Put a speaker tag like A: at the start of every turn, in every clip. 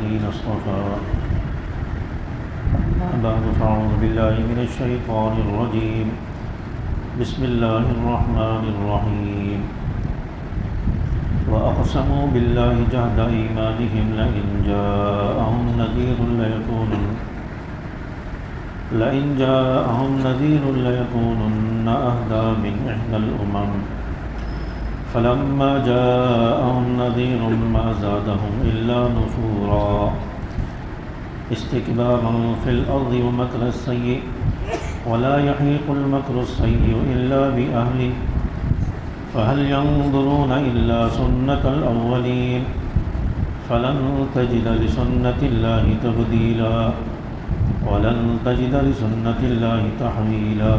A: الذين اصطفى بعد فأعوذ بالله من الشيطان الرجيم بسم الله الرحمن الرحيم وأقسموا بالله جهد أيمانهم لئن جاءهم نذير ليكونن أهدى من إحدى الأمم فلما جاءهم نذير ما زادهم إلا نفورا استكبارا في الأرض ومكر السيء ولا يحيق المكر السيء إلا بأهله فهل ينظرون إلا سنة الأولين فلن تجد لسنة الله تبديلا ولن تجد لسنة الله تحويلا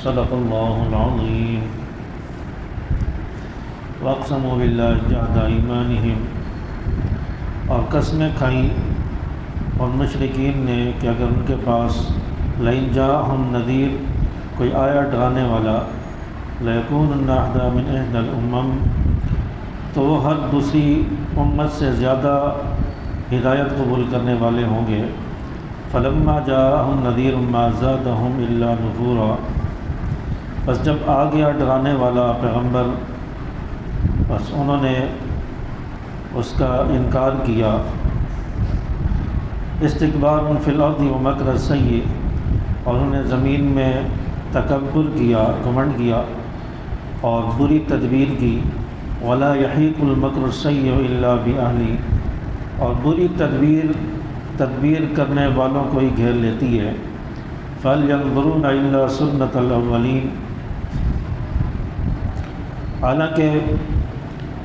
A: صدق الله العظيم واقسموا بالله جهد ایمانہم، اور قسمیں کھائیں اور مشرکین نے کہ اگر ان کے پاس لئن جاءہم نذیر، کوئی آیا ڈرانے والا، لیکونن اہدی من احدی الامم، تو وہ ہر دوسری امت سے زیادہ ہدایت قبول کرنے والے ہوں گے۔ فلما جاءہم نذیر ما زادہم الا نفورا، بس جب آ گیا ڈرانے والا پیغمبر، بس انہوں نے اس کا انکار کیا۔ استکبار فی الارض و مکر السیء، اور انہوں نے زمین میں تکبر کیا، گھمنڈ کیا اور بری تدبیر کی۔ ولا یحیق المکر السیء الا باہلہ، اور بری تدبیر کرنے والوں کو ہی گھیر لیتی ہے۔ فهل ينظرون الا سنة الاولین، حالانکہ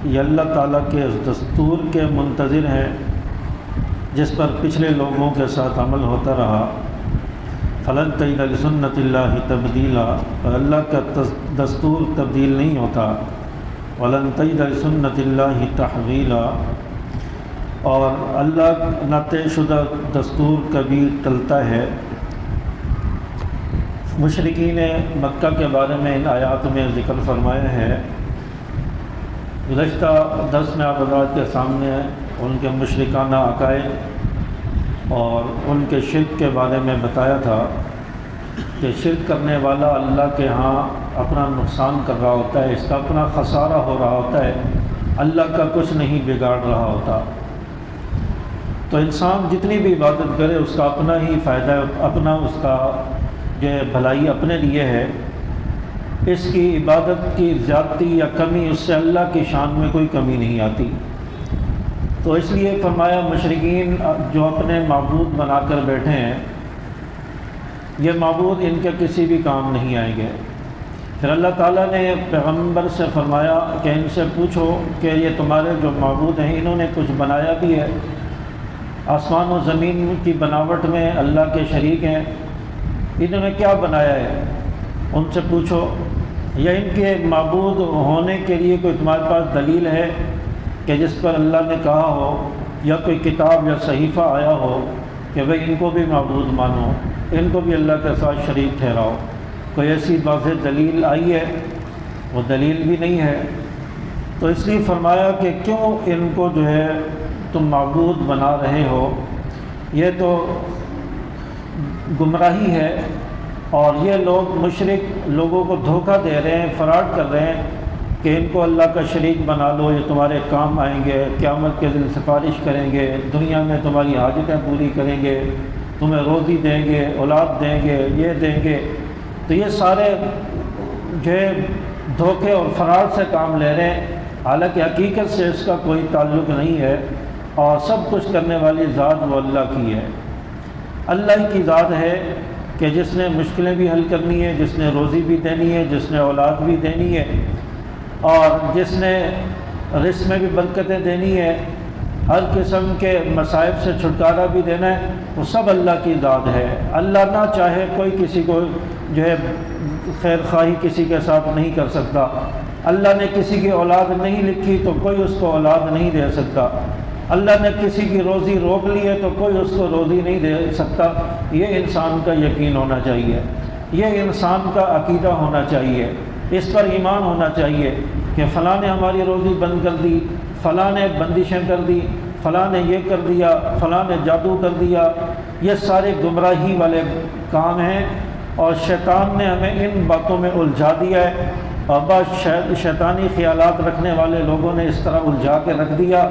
A: یہ اللہ تعالیٰ کے اس دستور کے منتظر ہیں جس پر پچھلے لوگوں کے ساتھ عمل ہوتا رہا۔ فلن تجد لسنت اللہ تبدیلا، اور اللہ کا دستور تبدیل نہیں ہوتا۔ ولن تجد لسنت اللہ تحویلا، اور اللہ نہ طے شدہ دستور کبھی ٹلتا ہے۔ مشرکین مکہ کے بارے میں ان آیات میں ذکر فرمایا ہے۔ گزشتہ درس میں آپ حضرات کے سامنے ان کے مشرکانہ عقائد اور ان کے شرک کے بارے میں بتایا تھا کہ شرک کرنے والا اللہ کے ہاں اپنا نقصان کر رہا ہوتا ہے، اس کا اپنا خسارہ ہو رہا ہوتا ہے، اللہ کا کچھ نہیں بگاڑ رہا ہوتا۔ تو انسان جتنی بھی عبادت کرے اس کا اپنا ہی فائدہ، اپنا اس کا جو بھلائی اپنے لیے ہے۔ اس کی عبادت کی زیادتی یا کمی، اس سے اللہ کی شان میں کوئی کمی نہیں آتی۔ تو اس لیے فرمایا مشرکین جو اپنے معبود بنا کر بیٹھے ہیں، یہ معبود ان کے کسی بھی کام نہیں آئیں گے۔ پھر اللہ تعالیٰ نے پیغمبر سے فرمایا کہ ان سے پوچھو کہ یہ تمہارے جو معبود ہیں انہوں نے کچھ بنایا بھی ہے؟ آسمان و زمین کی بناوٹ میں اللہ کے شریک ہیں، انہوں نے کیا بنایا ہے؟ ان سے پوچھو، یا ان کے معبود ہونے کے لیے کوئی تمہارے پاس دلیل ہے کہ جس پر اللہ نے کہا ہو، یا کوئی کتاب یا صحیفہ آیا ہو کہ بھئی ان کو بھی معبود مانو، ان کو بھی اللہ کے ساتھ شریک ٹھہراؤ؟ کوئی ایسی واضح دلیل آئی ہے؟ وہ دلیل بھی نہیں ہے۔ تو اس لیے فرمایا کہ کیوں ان کو جو ہے تم معبود بنا رہے ہو؟ یہ تو گمراہی ہے، اور یہ لوگ مشرک لوگوں کو دھوکہ دے رہے ہیں، فراڈ کر رہے ہیں کہ ان کو اللہ کا شریک بنا لو، یہ تمہارے کام آئیں گے، قیامت کے دن سفارش کریں گے، دنیا میں تمہاری حاجتیں پوری کریں گے، تمہیں روزی دیں گے، اولاد دیں گے، یہ دیں گے۔ تو یہ سارے جو ہے دھوکے اور فراڈ سے کام لے رہے ہیں، حالانکہ حقیقت سے اس کا کوئی تعلق نہیں ہے، اور سب کچھ کرنے والی ذات وہ اللہ کی ہے۔ اللہ ہی کی ذات ہے کہ جس نے مشکلیں بھی حل کرنی ہے، جس نے روزی بھی دینی ہے، جس نے اولاد بھی دینی ہے، اور جس نے رزق میں بھی برکتیں دینی ہے، ہر قسم کے مصائب سے چھٹکارا بھی دینا ہے، وہ سب اللہ کی ذات ہے۔ اللہ نہ چاہے کوئی کسی کو جو ہے خیر خواہی کسی کے ساتھ نہیں کر سکتا۔ اللہ نے کسی کی اولاد نہیں لکھی تو کوئی اس کو اولاد نہیں دے سکتا۔ اللہ نے کسی کی روزی روک لی ہے تو کوئی اس کو روزی نہیں دے سکتا۔ یہ انسان کا یقین ہونا چاہیے، یہ انسان کا عقیدہ ہونا چاہیے، اس پر ایمان ہونا چاہیے کہ فلاں نے ہماری روزی بند کر دی، فلاں نے بندشیں کر دی، فلاں نے یہ کر دیا، فلاں نے جادو کر دیا، یہ سارے گمراہی والے کام ہیں، اور شیطان نے ہمیں ان باتوں میں الجھا دیا ہے، اور بس شیطانی خیالات رکھنے والے لوگوں نے اس طرح الجھا کے رکھ دیا،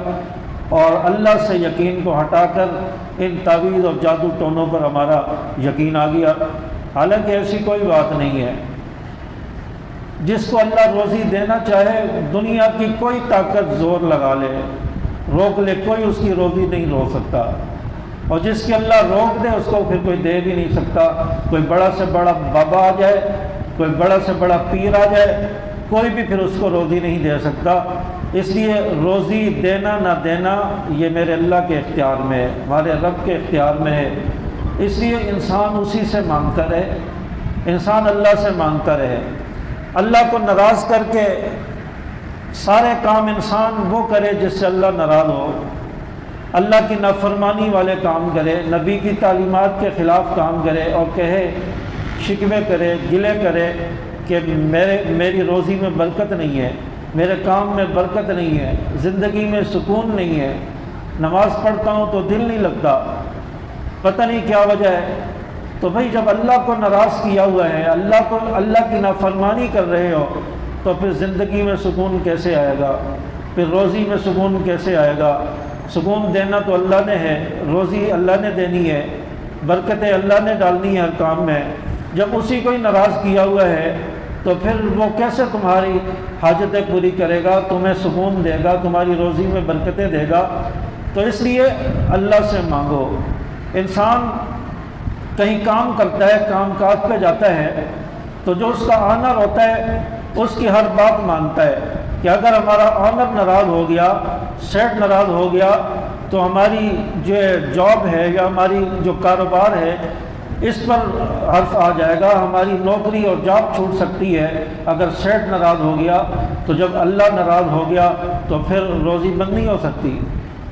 A: اور اللہ سے یقین کو ہٹا کر ان تعویذ اور جادو ٹونوں پر ہمارا یقین آ گیا۔ حالانکہ ایسی کوئی بات نہیں ہے۔ جس کو اللہ روزی دینا چاہے، دنیا کی کوئی طاقت زور لگا لے، روک لے، کوئی اس کی روزی نہیں روک سکتا، اور جس کی اللہ روک دے اس کو پھر کوئی دے بھی نہیں سکتا۔ کوئی بڑا سے بڑا بابا آ جائے، کوئی بڑا سے بڑا پیر آ جائے، کوئی بھی پھر اس کو روزی نہیں دے سکتا۔ اس لیے روزی دینا نہ دینا یہ میرے اللہ کے اختیار میں ہے، ہمارے رب کے اختیار میں ہے۔ اس لیے انسان اسی سے مانگتا رہے، انسان اللہ سے مانگتا رہے۔ اللہ کو ناراض کر کے سارے کام انسان وہ کرے جس سے اللہ ناراض ہو، اللہ کی نافرمانی والے کام کرے، نبی کی تعلیمات کے خلاف کام کرے، اور کہے، شکوے کرے، گلے کرے کہ میری روزی میں برکت نہیں ہے، میرے کام میں برکت نہیں ہے، زندگی میں سکون نہیں ہے، نماز پڑھتا ہوں تو دل نہیں لگتا، پتہ نہیں کیا وجہ ہے۔ تو بھائی جب اللہ کو ناراض کیا ہوا ہے، اللہ کی نافرمانی کر رہے ہو، تو پھر زندگی میں سکون کیسے آئے گا؟ پھر روزی میں سکون کیسے آئے گا؟ سکون دینا تو اللہ نے ہے، روزی اللہ نے دینی ہے، برکتیں اللہ نے ڈالنی ہے ہر کام میں۔ جب اسی کو ہی ناراض کیا ہوا ہے تو پھر وہ کیسے تمہاری حاجتیں پوری کرے گا، تمہیں سکون دے گا، تمہاری روزی میں برکتیں دے گا؟ تو اس لیے اللہ سے مانگو۔ انسان کہیں کام کرتا ہے، کام کاج پہ جاتا ہے، تو جو اس کا آنر ہوتا ہے اس کی ہر بات مانتا ہے کہ اگر ہمارا آنر ناراض ہو گیا، سیٹ ناراض ہو گیا، تو ہماری جو جاب ہے یا ہماری جو کاروبار ہے اس پر حرف آ جائے گا، ہماری نوکری اور جاب چھوٹ سکتی ہے اگر سیٹ ناراض ہو گیا۔ تو جب اللہ ناراض ہو گیا تو پھر روزی بند نہیں ہو سکتی،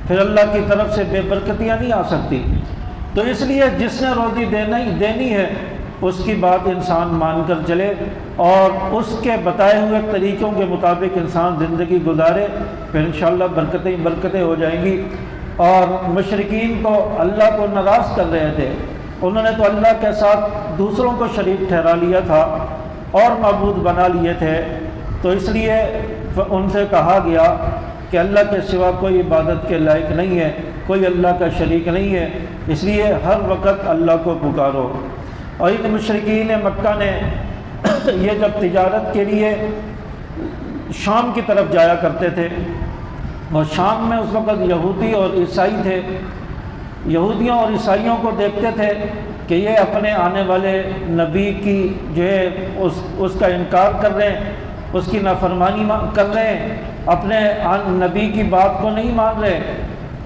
A: پھر اللہ کی طرف سے بے برکتیاں نہیں آ سکتی۔ تو اس لیے جس نے روزی دینی ہے اس کی بات انسان مان کر چلے، اور اس کے بتائے ہوئے طریقوں کے مطابق انسان زندگی گزارے، پھر انشاءاللہ برکتیں ہو جائیں گی۔ اور مشرکین تو اللہ کو ناراض کر رہے تھے، انہوں نے تو اللہ کے ساتھ دوسروں کو شریک ٹھہرا لیا تھا اور معبود بنا لیے تھے، تو اس لیے ان سے کہا گیا کہ اللہ کے سوا کوئی عبادت کے لائق نہیں ہے، کوئی اللہ کا شریک نہیں ہے، اس لیے ہر وقت اللہ کو پکارو۔ اور ان مشرکین مکہ نے یہ جب تجارت کے لیے شام کی طرف جایا کرتے تھے، اور شام میں اس وقت یہودی اور عیسائی تھے، یہودیوں اور عیسائیوں کو دیکھتے تھے کہ یہ اپنے آنے والے نبی کی جو ہے اس کا انکار کر رہے ہیں، اس کی نافرمانی کر رہے ہیں، اپنے نبی کی بات کو نہیں مان رہے۔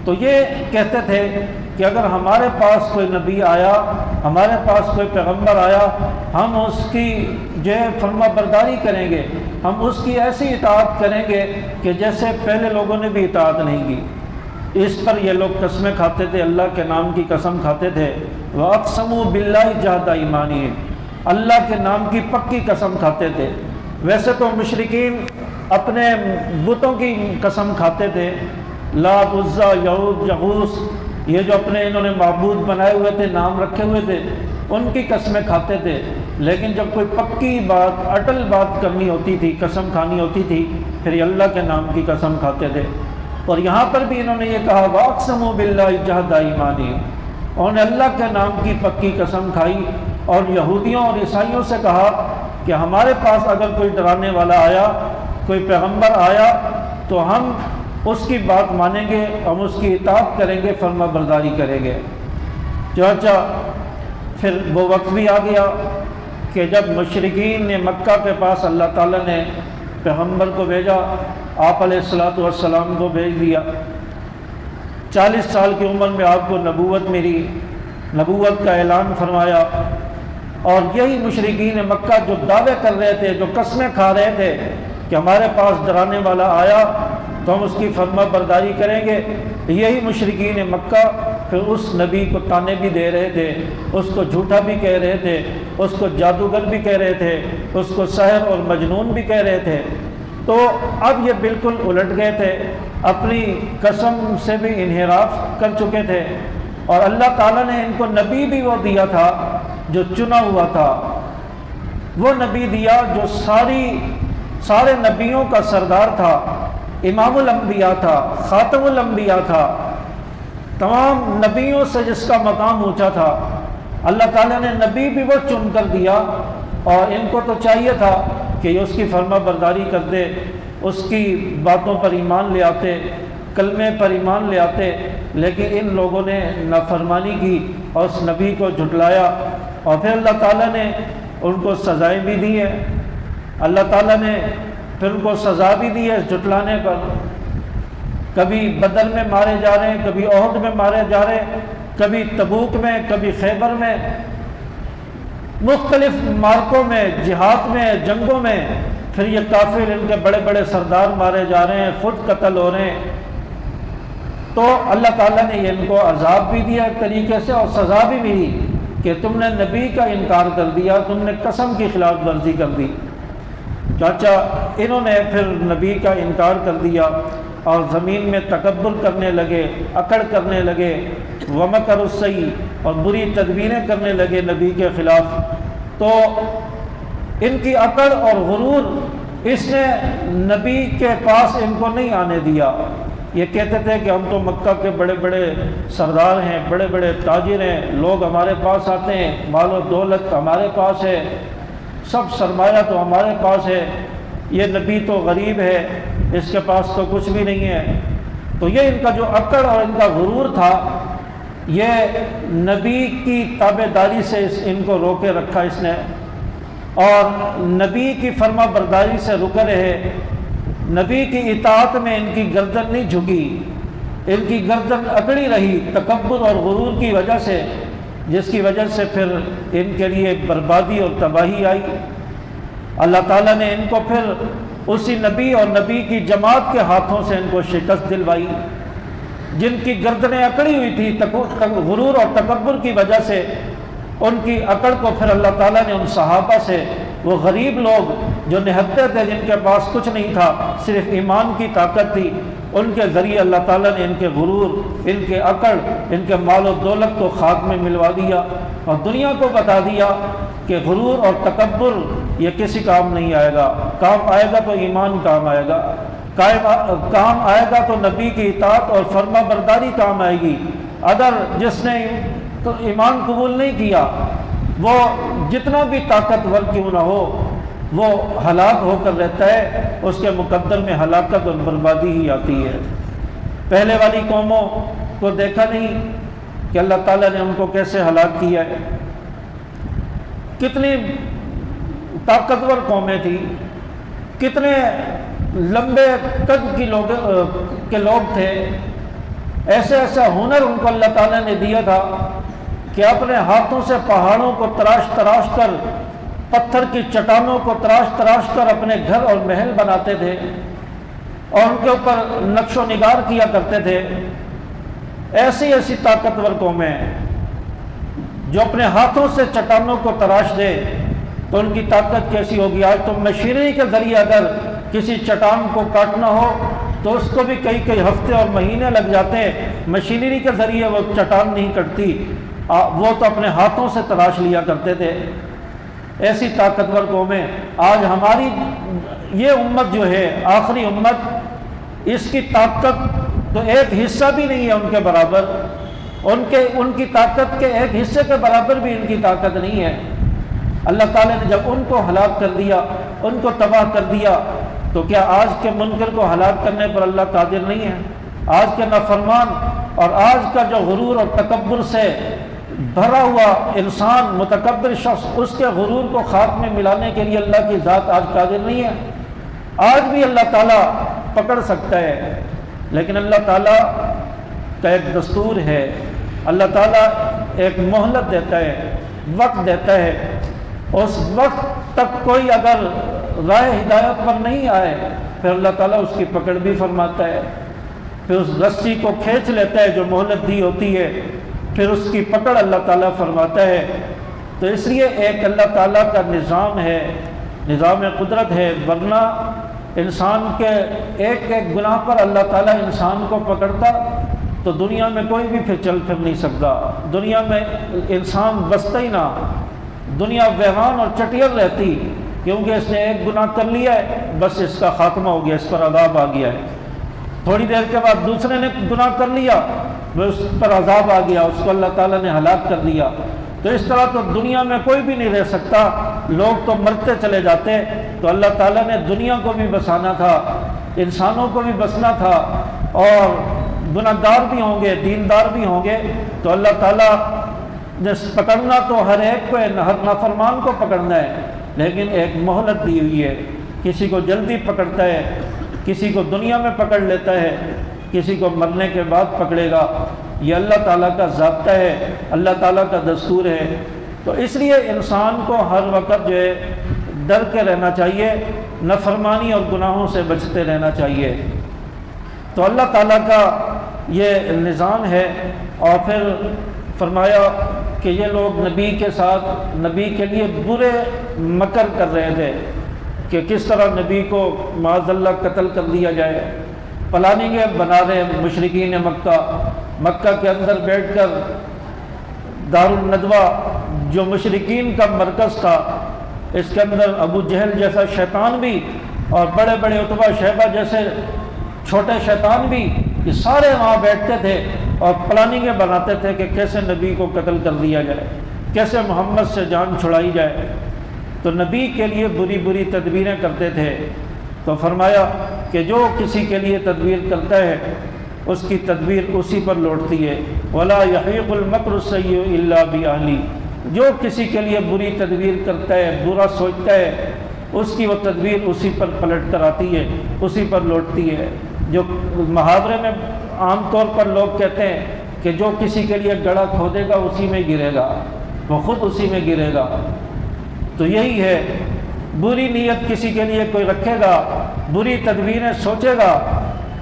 A: تو یہ کہتے تھے کہ اگر ہمارے پاس کوئی نبی آیا، ہمارے پاس کوئی پیغمبر آیا، ہم اس کی جو ہے فرما برداری کریں گے، ہم اس کی ایسی اطاعت کریں گے کہ جیسے پہلے لوگوں نے بھی اطاعت نہیں کی۔ اس پر یہ لوگ قسمیں کھاتے تھے، اللہ کے نام کی قسم کھاتے تھے۔ وَأَقْسَمُوا بِاللَّهِ جَهْدَ أَيْمَانِهِمْ، اللہ کے نام کی پکی قسم کھاتے تھے۔ ویسے تو مشرکین اپنے بتوں کی قسم کھاتے تھے، لات، عزا، یعوق، یغوث، یہ جو اپنے انہوں نے معبود بنائے ہوئے تھے، نام رکھے ہوئے تھے، ان کی قسمیں کھاتے تھے۔ لیکن جب کوئی پکی بات، اٹل بات کرنی ہوتی تھی، قسم کھانی ہوتی تھی، پھر یہ اللہ کے نام کی قسم کھاتے تھے۔ اور یہاں پر بھی انہوں نے یہ کہا وَأَقْسَمُوا بِاللَّهِ جَهْدَ أَيْمَانِهِمْ، انہوں نے اللہ کے نام کی پکی قسم کھائی، اور یہودیوں اور عیسائیوں سے کہا کہ ہمارے پاس اگر کوئی ڈرانے والا آیا، کوئی پیغمبر آیا، تو ہم اس کی بات مانیں گے، ہم اس کی اطاعت کریں گے، فرما برداری کریں گے۔ چنانچہ پھر وہ وقت بھی آ گیا کہ جب مشرکین نے مکہ کے پاس اللہ تعالیٰ نے پیغمبر کو بھیجا، آپ علیہ السلام کو بھیج دیا۔ 40 سال کی عمر میں آپ کو نبوت ملی، نبوت کا اعلان فرمایا، اور یہی مشرکین مکہ جو دعوے کر رہے تھے، جو قسمیں کھا رہے تھے کہ ہمارے پاس ڈرانے والا آیا تو ہم اس کی فرما برداری کریں گے، یہی مشرکین مکہ پھر اس نبی کو تانے بھی دے رہے تھے، اس کو جھوٹا بھی کہہ رہے تھے، اس کو جادوگر بھی کہہ رہے تھے، اس کو ساحر اور مجنون بھی کہہ رہے تھے۔ تو اب یہ بالکل الٹ گئے تھے، اپنی قسم سے بھی انحراف کر چکے تھے، اور اللہ تعالیٰ نے ان کو نبی بھی وہ دیا تھا جو چنا ہوا تھا، وہ نبی دیا جو سارے نبیوں کا سردار تھا، امام الانبیاء تھا، خاتم الانبیاء تھا، تمام نبیوں سے جس کا مقام اونچا تھا۔ اللہ تعالیٰ نے نبی بھی وہ چن کر دیا، اور ان کو تو چاہیے تھا کہ یہ اس کی فرما برداری کرتے، اس کی باتوں پر ایمان لے آتے، کلمے پر ایمان لے آتے، لیکن ان لوگوں نے نافرمانی کی اور اس نبی کو جھٹلایا، اور پھر اللہ تعالیٰ نے ان کو سزائیں بھی دی ہے۔ اللہ تعالیٰ نے پھر ان کو سزا بھی دی ہے اس جھٹلانے پر، کبھی بدر میں مارے جا رہے ہیں، کبھی احد میں مارے جا رہے ہیں، کبھی تبوک میں، کبھی خیبر میں، مختلف مارکوں میں، جہاد میں، جنگوں میں، پھر یہ کافر ان کے بڑے بڑے سردار مارے جا رہے ہیں، خود قتل ہو رہے ہیں۔ تو اللہ تعالیٰ نے ان کو عذاب بھی دیا ایک طریقے سے، اور سزا بھی ملی کہ تم نے نبی کا انکار کر دیا، تم نے قسم کی خلاف ورزی کر دی۔ چاچا انہوں نے پھر نبی کا انکار کر دیا اور زمین میں تکبر کرنے لگے، اکڑ کرنے لگے، ومکروا السیئ، اور بری تدبیریں کرنے لگے نبی کے خلاف۔ تو ان کی اکڑ اور غرور اس نے نبی کے پاس ان کو نہیں آنے دیا۔ یہ کہتے تھے کہ ہم تو مکہ کے بڑے بڑے سردار ہیں، بڑے بڑے تاجر ہیں، لوگ ہمارے پاس آتے ہیں، مال و دولت ہمارے پاس ہے، سب سرمایہ تو ہمارے پاس ہے، یہ نبی تو غریب ہے، اس کے پاس تو کچھ بھی نہیں ہے۔ تو یہ ان کا جو اکڑ اور ان کا غرور تھا، یہ نبی کی تابع داری سے ان کو روکے رکھا اس نے، اور نبی کی فرما برداری سے رکے رہے، نبی کی اطاعت میں ان کی گردن نہیں جھکی، ان کی گردن اکڑی رہی تکبر اور غرور کی وجہ سے، جس کی وجہ سے پھر ان کے لیے بربادی اور تباہی آئی۔ اللہ تعالیٰ نے ان کو پھر اسی نبی اور نبی کی جماعت کے ہاتھوں سے ان کو شکست دلوائی، جن کی گردنیں اکڑی ہوئی تھی غرور اور تکبر کی وجہ سے، ان کی اکڑ کو پھر اللہ تعالیٰ نے ان صحابہ سے، وہ غریب لوگ جو نہتے تھے، جن کے پاس کچھ نہیں تھا، صرف ایمان کی طاقت تھی، ان کے ذریعے اللہ تعالیٰ نے ان کے غرور، ان کے اکڑ، ان کے مال و دولت کو خاک میں ملوا دیا، اور دنیا کو بتا دیا کہ غرور اور تکبر یہ کسی کام نہیں آئے گا، کام آئے گا تو ایمان کام آئے گا، کام آئے گا تو نبی کی اطاعت اور فرما برداری کام آئے گی۔ اگر جس نے تو ایمان قبول نہیں کیا، وہ جتنا بھی طاقتور کیوں نہ ہو، وہ ہلاک ہو کر رہتا ہے، اس کے مقدر میں ہلاکت اور بربادی ہی آتی ہے۔ پہلے والی قوموں کو دیکھا نہیں کہ اللہ تعالیٰ نے ان کو کیسے ہلاک کیا ہے، کتنی طاقتور قومیں تھیں، کتنے لمبے قد کے لوگ تھے، ایسے ایسا ہنر ان کو اللہ تعالیٰ نے دیا تھا کہ اپنے ہاتھوں سے پہاڑوں کو تراش کر، پتھر کی چٹانوں کو تراش کر اپنے گھر اور محل بناتے تھے، اور ان کے اوپر نقش و نگار کیا کرتے تھے۔ ایسی طاقتور قومیں جو اپنے ہاتھوں سے چٹانوں کو تراش دے تو ان کی طاقت کیسی ہوگی۔ آج تو مشینری کے ذریعے اگر کسی چٹان کو کاٹنا ہو تو اس کو بھی کئی ہفتے اور مہینے لگ جاتے ہیں، مشینری کے ذریعے وہ چٹان نہیں کٹتی، وہ تو اپنے ہاتھوں سے تراش لیا کرتے تھے۔ ایسی طاقتور قومیں، آج ہماری یہ امت جو ہے، آخری امت، اس کی طاقت تو ایک حصہ بھی نہیں ہے ان کے برابر، ان کی طاقت کے ایک حصے کے برابر بھی ان کی طاقت نہیں ہے۔ اللہ تعالیٰ نے جب ان کو ہلاک کر دیا، ان کو تباہ کر دیا، تو کیا آج کے منکر کو ہلاک کرنے پر اللہ قادر نہیں ہے؟ آج کے نافرمان اور آج کا جو غرور اور تکبر سے بھرا ہوا انسان، متکبر شخص، اس کے غرور کو خاک میں ملانے کے لیے اللہ کی ذات آج قادر نہیں ہے؟ آج بھی اللہ تعالیٰ پکڑ سکتا ہے، لیکن اللہ تعالیٰ کا ایک دستور ہے، اللہ تعالیٰ ایک مہلت دیتا ہے، وقت دیتا ہے، اس وقت تک کوئی اگر راہ ہدایت پر نہیں آئے پھر اللہ تعالیٰ اس کی پکڑ بھی فرماتا ہے، پھر اس رسی کو کھینچ لیتا ہے جو مہلت دی ہوتی ہے، پھر اس کی پکڑ اللہ تعالیٰ فرماتا ہے۔ تو اس لیے ایک اللہ تعالیٰ کا نظام ہے، نظام قدرت ہے، ورنہ انسان کے ایک ایک گناہ پر اللہ تعالیٰ انسان کو پکڑتا تو دنیا میں کوئی بھی پھر چل پھر نہیں سکتا، دنیا میں انسان بستا ہی نہ، دنیا ویران اور چٹیل رہتی، کیونکہ اس نے ایک گناہ کر لیا ہے، بس اس کا خاتمہ ہو گیا، اس پر عذاب آ گیا ہے۔ تھوڑی دیر کے بعد دوسرے نے گناہ کر لیا، اس پر عذاب آ گیا، اس کو اللہ تعالیٰ نے ہلاک کر دیا۔ تو اس طرح تو دنیا میں کوئی بھی نہیں رہ سکتا، لوگ تو مرتے چلے جاتے۔ تو اللہ تعالیٰ نے دنیا کو بھی بسانا تھا، انسانوں کو بھی بسنا تھا، اور گناہ گار بھی ہوں گے، دیندار بھی ہوں گے، تو اللہ تعالیٰ نے پکڑنا تو ہر ایک کو، ہر نافرمان کو پکڑنا ہے، لیکن ایک مہلت دی ہوئی ہے۔ کسی کو جلدی پکڑتا ہے، کسی کو دنیا میں پکڑ لیتا ہے، کسی کو مرنے کے بعد پکڑے گا۔ یہ اللہ تعالیٰ کا ضابطہ ہے، اللہ تعالیٰ کا دستور ہے۔ تو اس لیے انسان کو ہر وقت جو ہے ڈر کے رہنا چاہیے، نافرمانی اور گناہوں سے بچتے رہنا چاہیے۔ تو اللہ تعالیٰ کا یہ نظام ہے۔ اور پھر فرمایا کہ یہ لوگ نبی کے ساتھ، نبی کے لیے برے مکر کر رہے تھے کہ کس طرح نبی کو معاذ اللہ قتل کر دیا جائے، پلاننگیں بنا رہے مشرکین مکہ کے اندر بیٹھ کر۔ دارالندوہ جو مشرکین کا مرکز تھا، اس کے اندر ابو جہل جیسا شیطان بھی، اور بڑے بڑے عتبہ شیبہ جیسے چھوٹے شیطان بھی، یہ سارے وہاں بیٹھتے تھے اور پلاننگیں بناتے تھے کہ کیسے نبی کو قتل کر دیا جائے، کیسے محمد سے جان چھڑائی جائے۔ تو نبی کے لیے بری بری تدبیریں کرتے تھے۔ تو فرمایا کہ جو کسی کے لیے تدبیر کرتا ہے اس کی تدبیر اسی پر لوٹتی ہے۔ وَلَا يَحِيقُ الْمَكْرُ السَّيِّئُ إِلَّا بِأَهْلِهِ، جو کسی کے لیے بری تدبیر کرتا ہے، برا سوچتا ہے، اس کی وہ تدبیر اسی پر پلٹ کر آتی ہے، اسی پر لوٹتی ہے۔ جو محاورے میں عام طور پر لوگ کہتے ہیں کہ جو کسی کے لیے گڑھا کھودے گا اسی میں گرے گا، وہ خود اسی میں گرے گا۔ تو یہی ہے، بری نیت کسی کے لیے کوئی رکھے گا، بری تدبیریں سوچے گا،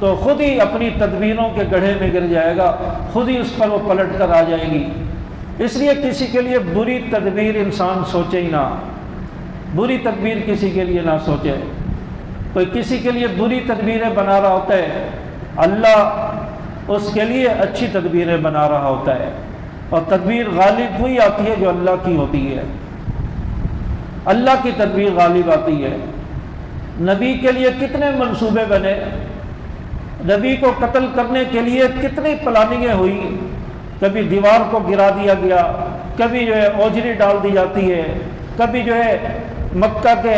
A: تو خود ہی اپنی تدبیروں کے گڑھے میں گر جائے گا، خود ہی اس پر وہ پلٹ کر آ جائے گی۔ اس لیے کسی کے لیے بری تدبیر انسان سوچے ہی نہ، بری تدبیر کسی کے لیے نہ سوچے۔ کوئی کسی کے لیے بری تدبیریں بنا رہا ہوتا ہے، اللہ اس کے لیے اچھی تدبیریں بنا رہا ہوتا ہے، اور تدبیر غالب وہی آتی ہے جو اللہ کی ہوتی ہے۔ اللہ کی تدبیر غالب آتی ہے۔ نبی کے لیے کتنے منصوبے بنے، نبی کو قتل کرنے کے لیے کتنی پلاننگیں ہوئی، کبھی دیوار کو گرا دیا گیا، کبھی جو ہے اوجری ڈال دی جاتی ہے، کبھی جو ہے مکہ کے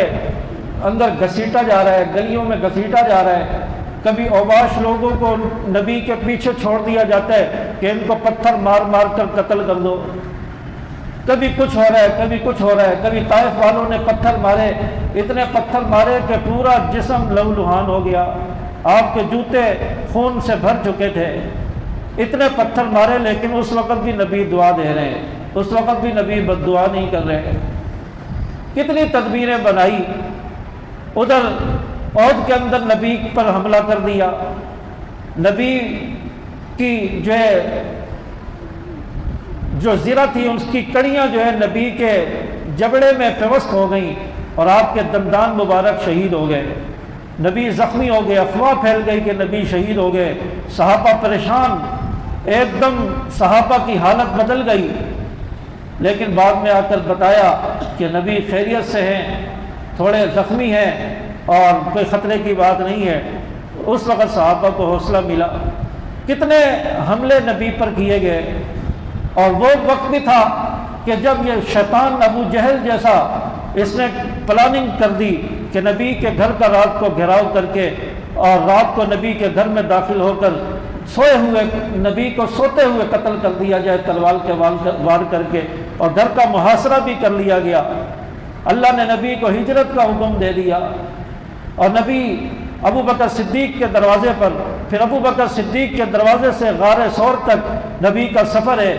A: اندر گھسیٹا جا رہا ہے، گلیوں میں گھسیٹا جا رہا ہے، کبھی اوباش لوگوں کو نبی کے پیچھے چھوڑ دیا جاتا ہے کہ ان کو پتھر مار مار کر قتل کر دو۔ کبھی کچھ ہو رہا ہے، کبھی کچھ ہو رہا ہے۔ کبھی طائف والوں نے پتھر مارے، اتنے پتھر مارے کہ پورا جسم لہولہان ہو گیا، آپ کے جوتے خون سے بھر چکے تھے، اتنے پتھر مارے، لیکن اس وقت بھی نبی دعا دے رہے ہیں، اس وقت بھی نبی بد دعا نہیں کر رہے۔ کتنی تدبیریں بنائی۔ ادھر عہد کے اندر نبی پر حملہ کر دیا، نبی کی جو ہے جو زرہ تھی اس کی کڑیاں جو ہے نبی کے جبڑے میں پیوست ہو گئیں، اور آپ کے دندان مبارک شہید ہو گئے، نبی زخمی ہو گئے، افواہ پھیل گئی کہ نبی شہید ہو گئے، صحابہ پریشان، ایک دم صحابہ کی حالت بدل گئی۔ لیکن بعد میں آ کر بتایا کہ نبی خیریت سے ہیں، تھوڑے زخمی ہیں اور کوئی خطرے کی بات نہیں ہے۔ اس وقت صحابہ کو حوصلہ ملا۔ کتنے حملے نبی پر کیے گئے، اور وہ وقت بھی تھا کہ جب یہ شیطان ابو جہل جیسا اس نے پلاننگ کر دی کہ نبی کے گھر کا رات کو گھیراؤ کر کے، اور رات کو نبی کے گھر میں داخل ہو کر سوئے ہوئے نبی کو سوتے ہوئے قتل کر دیا جائے تلوار کے وار کر کے، اور گھر کا محاصرہ بھی کر لیا گیا۔ اللہ نے نبی کو ہجرت کا حکم دے دیا، اور نبی ابو بکر صدیق کے دروازے پر، پھر ابو بکر صدیق کے دروازے سے غار ثور تک نبی کا سفر ہے۔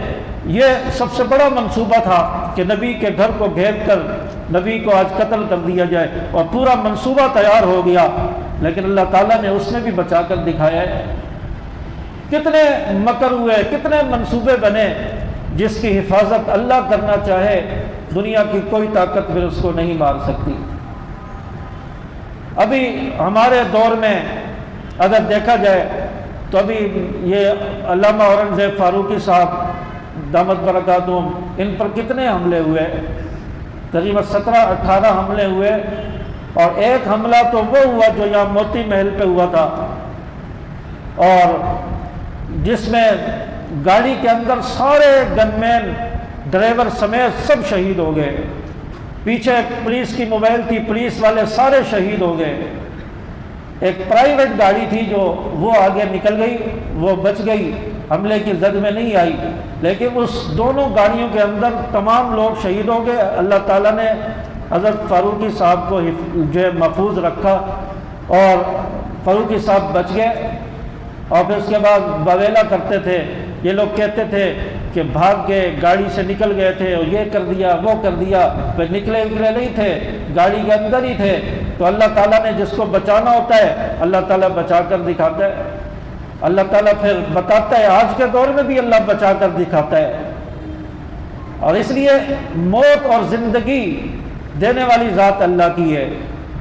A: یہ سب سے بڑا منصوبہ تھا کہ نبی کے گھر کو گھیر کر نبی کو آج قتل کر دیا جائے، اور پورا منصوبہ تیار ہو گیا، لیکن اللہ تعالیٰ نے اس میں بھی بچا کر دکھایا ہے۔ کتنے مکر ہوئے، کتنے منصوبے بنے، جس کی حفاظت اللہ کرنا چاہے دنیا کی کوئی طاقت پھر اس کو نہیں مار سکتی۔ ابھی ہمارے دور میں اگر دیکھا جائے تو ابھی یہ علامہ اورنگزیب فاروقی صاحب دامت برکاتہم، ان پر کتنے حملے ہوئے؟ تقریباً 17-18 حملے ہوئے، اور ایک حملہ تو وہ ہوا جو یہاں موتی محل پہ ہوا تھا، اور جس میں گاڑی کے اندر سارے گن مین ڈرائیور سمیت سب شہید ہو گئے، پیچھے پولیس کی موبائل تھی، پولیس والے سارے شہید ہو گئے۔ ایک پرائیویٹ گاڑی تھی جو وہ آگے نکل گئی، وہ بچ گئی، حملے کی زد میں نہیں آئی، لیکن اس دونوں گاڑیوں کے اندر تمام لوگ شہید ہو گئے۔ اللہ تعالیٰ نے حضرت فاروقی صاحب کو جو ہے محفوظ رکھا، اور فاروقی صاحب بچ گئے۔ اور پھر اس کے بعد بویلا کرتے تھے، یہ لوگ کہتے تھے کہ بھاگ گئے، گاڑی سے نکل گئے تھے، اور یہ کر دیا وہ کر دیا، پھر نکلے نہیں تھے، گاڑی کے اندر ہی تھے۔ تو اللہ تعالیٰ نے جس کو بچانا ہوتا ہے اللہ تعالیٰ بچا کر دکھاتا ہے، اللہ تعالیٰ پھر بتاتا ہے۔ آج کے دور میں بھی اللہ بچا کر دکھاتا ہے، اور اس لیے موت اور زندگی دینے والی ذات اللہ کی ہے۔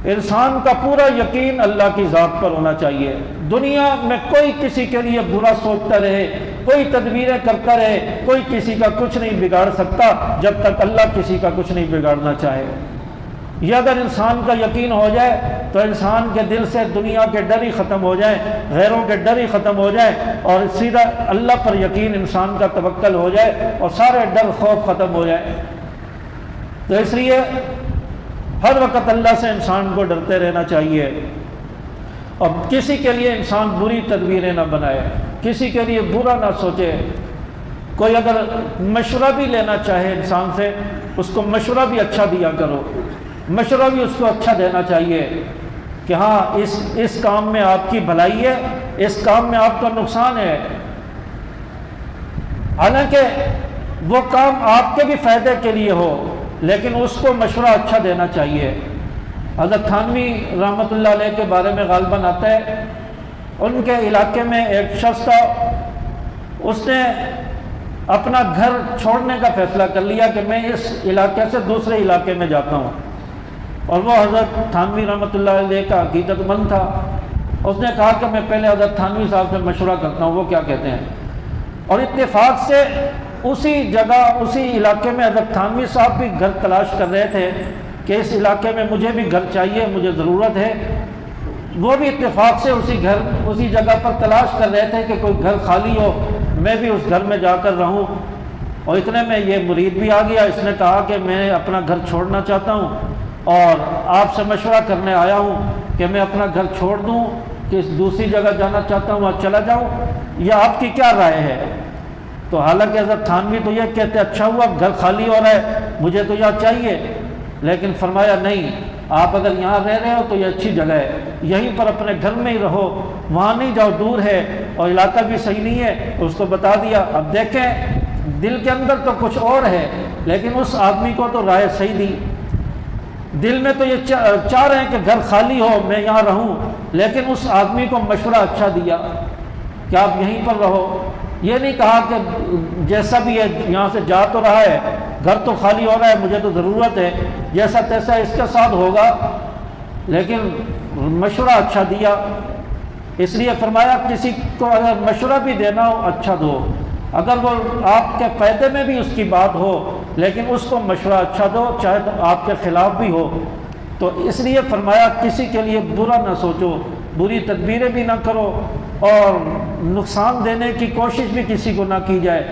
A: انسان کا پورا یقین اللہ کی ذات پر ہونا چاہیے۔ دنیا میں کوئی کسی کے لیے برا سوچتا رہے، کوئی تدبیریں کرتا رہے، کوئی کسی کا کچھ نہیں بگاڑ سکتا جب تک اللہ کسی کا کچھ نہیں بگاڑنا چاہے۔ یہ اگر انسان کا یقین ہو جائے تو انسان کے دل سے دنیا کے ڈر ہی ختم ہو جائے، غیروں کے ڈر ہی ختم ہو جائے، اور سیدھا اللہ پر یقین انسان کا توکل ہو جائے، اور سارے ڈر خوف ختم ہو جائے۔ تو اس لیے ہر وقت اللہ سے انسان کو ڈرتے رہنا چاہیے، اور کسی کے لیے انسان بری تدبیریں نہ بنائے، کسی کے لیے برا نہ سوچے۔ کوئی اگر مشورہ بھی لینا چاہے انسان سے، اس کو مشورہ بھی اچھا دیا کرو، مشورہ بھی اس کو اچھا دینا چاہیے کہ ہاں اس کام میں آپ کی بھلائی ہے، اس کام میں آپ کا نقصان ہے، حالانکہ وہ کام آپ کے بھی فائدے کے لیے ہو، لیکن اس کو مشورہ اچھا دینا چاہیے۔ حضرت تھانوی رحمۃ اللہ علیہ کے بارے میں غالباً آتا ہے، ان کے علاقے میں ایک شخص تھا، اس نے اپنا گھر چھوڑنے کا فیصلہ کر لیا کہ میں اس علاقے سے دوسرے علاقے میں جاتا ہوں، اور وہ حضرت تھانوی رحمۃ اللہ علیہ کا عقیدت مند تھا۔ اس نے کہا کہ میں پہلے حضرت تھانوی صاحب سے مشورہ کرتا ہوں وہ کیا کہتے ہیں، اور اتفاق سے اسی جگہ اسی علاقے میں حضرت تھانوی صاحب بھی گھر تلاش کر رہے تھے کہ اس علاقے میں مجھے بھی گھر چاہیے، مجھے ضرورت ہے۔ وہ بھی اتفاق سے اسی جگہ پر تلاش کر رہے تھے کہ کوئی گھر خالی ہو، میں بھی اس گھر میں جا کر رہوں۔ اور اتنے میں یہ مرید بھی آ گیا، اس نے کہا کہ میں اپنا گھر چھوڑنا چاہتا ہوں اور آپ سے مشورہ کرنے آیا ہوں کہ میں اپنا گھر چھوڑ دوں کہ دوسری جگہ جانا چاہتا ہوں، وہاں چلا جاؤں، یا آپ کی کیا رائے ہے؟ تو حالانکہ حضرت تھانوی تو یہ کہتے اچھا ہوا گھر خالی ہو رہا ہے، مجھے تو یہاں چاہیے، لیکن فرمایا نہیں، آپ اگر یہاں رہ رہے ہو تو یہ اچھی جگہ ہے، یہیں پر اپنے گھر میں ہی رہو، وہاں نہیں جاؤ، دور ہے اور علاقہ بھی صحیح نہیں ہے۔ اس کو بتا دیا۔ اب دیکھیں دل کے اندر تو کچھ اور ہے، لیکن اس آدمی کو تو رائے صحیح دی۔ دل میں تو یہ چاہ رہے ہیں کہ گھر خالی ہو، میں یہاں رہوں، لیکن اس آدمی کو مشورہ اچھا دیا کہ آپ یہیں پر رہو۔ یہ نہیں کہا کہ جیسا بھی ہے یہاں سے جا تو رہا ہے، گھر تو خالی ہو رہا ہے، مجھے تو ضرورت ہے، جیسا تیسا اس کے ساتھ ہوگا، لیکن مشورہ اچھا دیا۔ اس لیے فرمایا کسی کو اگر مشورہ بھی دینا ہو اچھا دو، اگر وہ آپ کے فائدے میں بھی اس کی بات ہو، لیکن اس کو مشورہ اچھا دو، چاہے تو آپ کے خلاف بھی ہو۔ تو اس لیے فرمایا کسی کے لیے برا نہ سوچو، بری تدبیریں بھی نہ کرو، اور نقصان دینے کی کوشش بھی کسی کو نہ کی جائے۔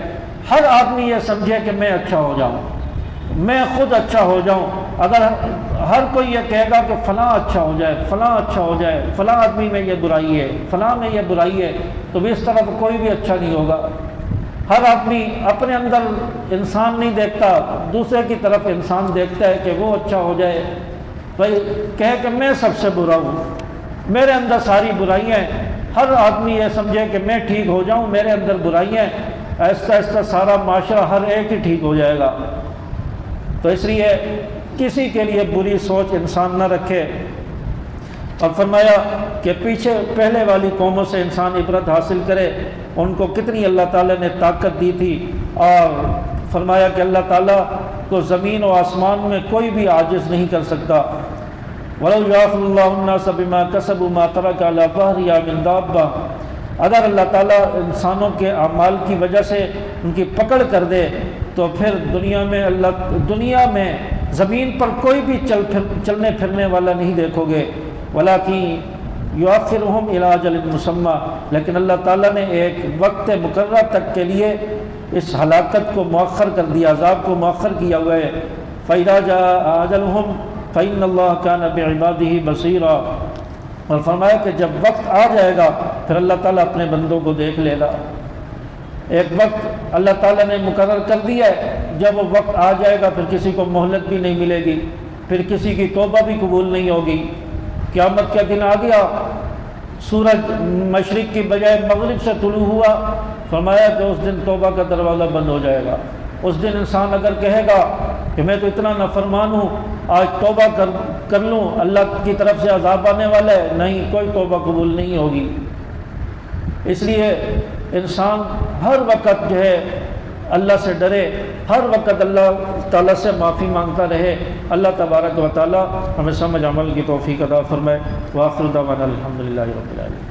A: ہر آدمی یہ سمجھے کہ میں اچھا ہو جاؤں، میں خود اچھا ہو جاؤں۔ اگر ہر کوئی یہ کہے گا کہ فلاں اچھا ہو جائے، فلاں اچھا ہو جائے، فلاں آدمی میں یہ برائی ہے، فلاں میں یہ برائی ہے، تو بھی اس طرف کوئی بھی اچھا نہیں ہوگا۔ ہر آدمی اپنے اندر انسان نہیں دیکھتا، دوسرے کی طرف انسان دیکھتا ہے کہ وہ اچھا ہو جائے۔ بھائی کہے کہ میں سب سے برا ہوں، میرے اندر ساری برائیاں ہیں، ہر آدمی یہ سمجھے کہ میں ٹھیک ہو جاؤں، میرے اندر برائیاں ہیں، آہستہ آہستہ سارا معاشرہ ہر ایک ہی ٹھیک ہو جائے گا۔ تو اس لیے کسی کے لیے بری سوچ انسان نہ رکھے۔ اور فرمایا کہ پیچھے پہلے والی قوموں سے انسان عبرت حاصل کرے، ان کو کتنی اللہ تعالیٰ نے طاقت دی تھی، اور فرمایا کہ اللہ تعالیٰ کو زمین و آسمان میں کوئی بھی عاجز نہیں کر سکتا۔ وَلَوْ يُؤَاخِذُ اللَّهُ النَّاسَ بِمَا كَسَبُوا مَا تَرَكَ عَلَىٰ ظَهْرِهَا مِن دَابَّةٍ، اگر اللہ تعالیٰ انسانوں کے اعمال کی وجہ سے ان کی پکڑ کر دے تو پھر دنیا میں زمین پر کوئی بھی چلنے پھرنے والا نہیں دیکھو گے. وَلَٰكِن يُؤَخِّرُهُمْ إِلَىٰ أَجَلٍ مُّسَمًّى، لیکن اللہ تعالیٰ نے ایک وقت مقررہ تک کے لیے اس ہلاکت کو مؤخر کر دیا، عذاب کو مؤخر کیا ہوا ہے. فَإِذَا جَاءَ أَجَلُهُمْ فَإِنَّ اللَّهَ كَانَ بِعِبَادِهِ بَصِيرًا، اور فرمایا کہ جب وقت آ جائے گا پھر اللہ تعالیٰ اپنے بندوں کو دیکھ لے گا. ایک وقت اللہ تعالیٰ نے مقرر کر دیا ہے، جب وہ وقت آ جائے گا پھر کسی کو مہلت بھی نہیں ملے گی، پھر کسی کی توبہ بھی قبول نہیں ہوگی. قیامت کا دن آ گیا، سورج مشرق کی بجائے مغرب سے طلوع ہوا، فرمایا کہ اس دن توبہ کا دروازہ بند ہو جائے گا. اس دن انسان اگر کہے گا کہ میں تو اتنا نافرمان ہوں، آج توبہ کر لوں، اللہ کی طرف سے عذاب آنے والا ہے، نہیں، کوئی توبہ قبول نہیں ہوگی. اس لیے انسان ہر وقت جو ہے اللہ سے ڈرے، ہر وقت اللہ تعالیٰ سے معافی مانگتا رہے. اللہ تبارک و تعالیٰ ہمیں سمجھ عمل کی توفیق عطا فرمائے. وآخر دعوانا الحمدللہ رب العالمین.